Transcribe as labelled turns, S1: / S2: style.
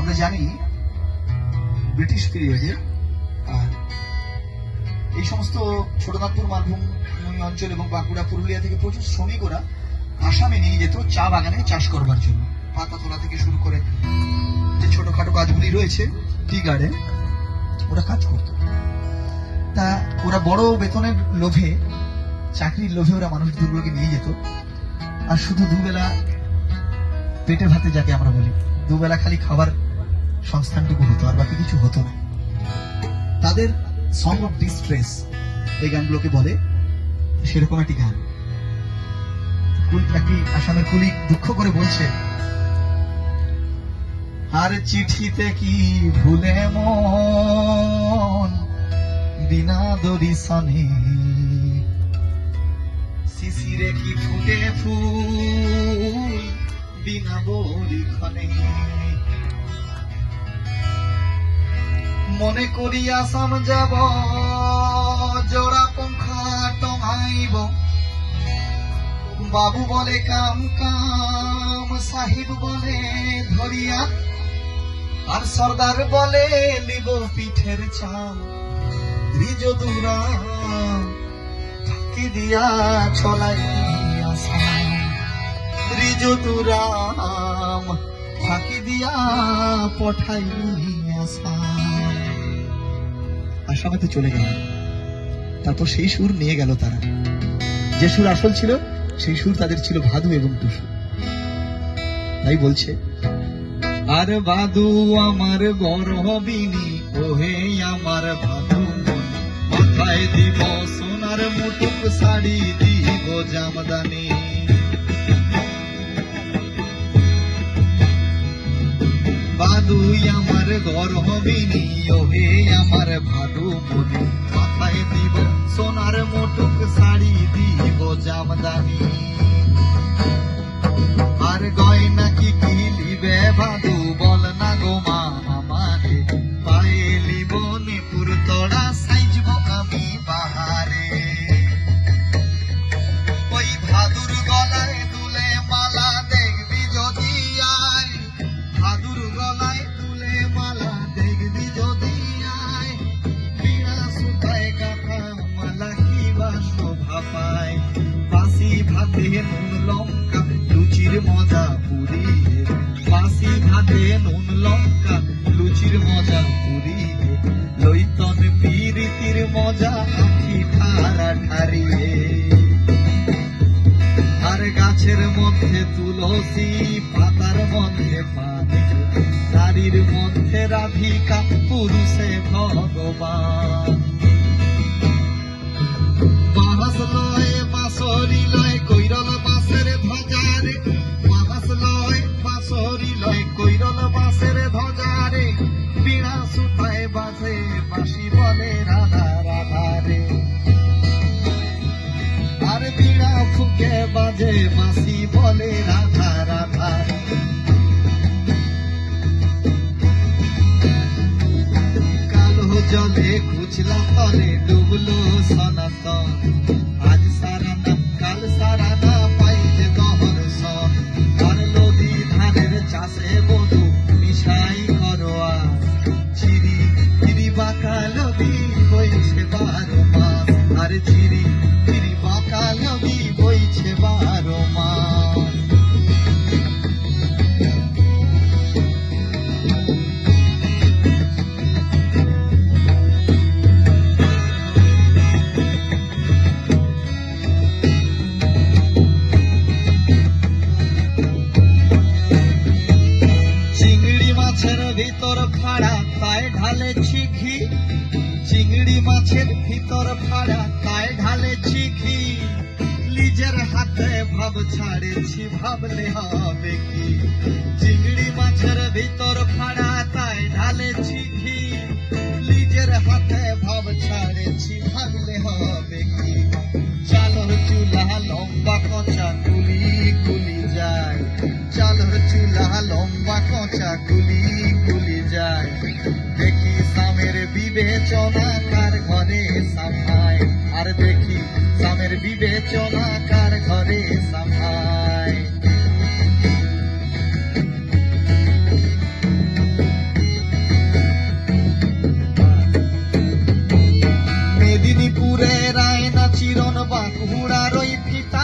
S1: আমরা জানি ব্রিটিশ পিরিয়ডে এই সমস্ত ছোটনাগপুর মালভূমি অঞ্চল এবং বাঁকুড়া পুরুলিয়া থেকে প্রচুর শ্রমিক ওরা আসামে নিয়ে যেত চা বাগানে চাষ করবার জন্য। পাতা তোলা থেকে শুরু করে যে ছোটখাটো কাজগুলি রয়েছে, টি গার্ডেন, ওরা কাজ করত। তা ওরা বড় বেতনের লোভে, চাকরির লোভে ওরা মানুষগুলোকে নিয়ে যেত। আর শুধু দুবেলা পেটে ভাতে, যাকে আমরা বলি, দুবেলা খালি খাবার সংস্থানটুকু হতো, আর বাকি কিছু হতো না। তাদের সং অফ ডিস্ট্রেস এই গানগুলোকে বলে, সেরকম একটি গান। একটি আসামের কুলি দুঃখ করে বলছে, আর চিঠিতে কি ভুলে মন বিনা দরিসনে, শিশিরে কি ফুটে ফুল বিনা বরিখনে, মনে করি আসাম যাব জোড়া পঙ্খা টঙাইব, বাবু বলে কাম কাম, সাহিব বলে ধরিয়া, আর সর্দার বলে লিব পিঠের চাম, দ্বিজ দূরা ফাঁকি দিয়া ছলাই আসাম, দ্বিজ দূরাম ফাঁকি দিয়া পঠাই আসাম। আসামেতে চলে গেল। তারপর সেই সুর নিয়ে গেল তারা। যে সুর আসল ছিল সেই সুর তাদের ছিল ভাদু এবং টুসু। তাই বলছে, আর ভাদু আমার গর্বিনী, ওহে আমার ভাদু মনি, মাথায় দিব সোনার মুটুক শাড়ি, দিব জামদানি, ভাদু আমার গর্বিনী, ওহে আমার ভাদু মনি, মাথায় দিব সোনার মুটুক শাড়ি, দিব জামদানি, আর গয়না কি কিলিবে ভাদু বল না গো মা আমারে, পায়ে লিব নিপুর তড়া, সাইজব আমি বাহারে, ওই ভাদুর গলায় দুলে মালা দেখবি যদি আয়, ভাদুর গলায় দুলে মালা দেখবি যদি আয়, বিনা সুতায় গাঁথা মালা কি বা শোভা পায়, বাসি ভাতে নুন লঙ্কা লুচির মজা পুরিয়ে, বাসি ভাতে নুন লঙ্কা লুচির মজা পুরিয়ে, লইতন পিরিতির মজা আখি ঠারা ঠারিয়ে, আর গাছের মধ্যে তুলসী, পাতার মধ্যে পানি, নারীর মধ্যে রাধিকা, পুরুষে ভগবান, বাঁশ লয় বাঁশরি লয় কৈরল বাঁশের ধ্বজারে, বাঁশ লয় বাঁশরি লয় কৈরল বাঁশের ধ্বজারে, বীণা সুতায় বাজে বাঁশি বলে রাধা রাধা রে, আর বীণা ফুকে বাজে বাঁশি বলে রাধা রাধা, কালো জলে খুচলা তলে ডুবলো সনাতন, আজ সারা না কাল সারা না পাই যে দহরসন, আর নদী ধারের চাষে বধু মিশাই করোয়া, ঝিরি ঝিরি বাঁকা নদী বইছে 12 মাস, আর ঝিরি ঝিরি বাঁকা নদী বইছে 12 মাস। ভিতর ফাড়া তাই ঢালেছি ঘি, চিংড়ি মাছের ভিতর ফাড়া তাই ঢালেছি ঘি, নিজের হাতে ভাব ছাড়েছি ভাবলে হবে কি, চিংড়ি মাছের ভিতর ফাড়া তাই ঢালেছি ঘি, নিজের হাতে ভাব ছাড়েছি ভাবলে হবে কি, চালর চুলা লম্বা কচা গুলি গুলি যায়, চালর চুলা লম্বা কচা গুলি গুলি যায়, দেখি সামের বিবেচনা কার ঘরে সাফায়, আর দেখি সামের বিবেচনা কার ঘরে সাফায়। সিঁদুরের আয়না চিরন বাঁকুড়ার ওই ফিতা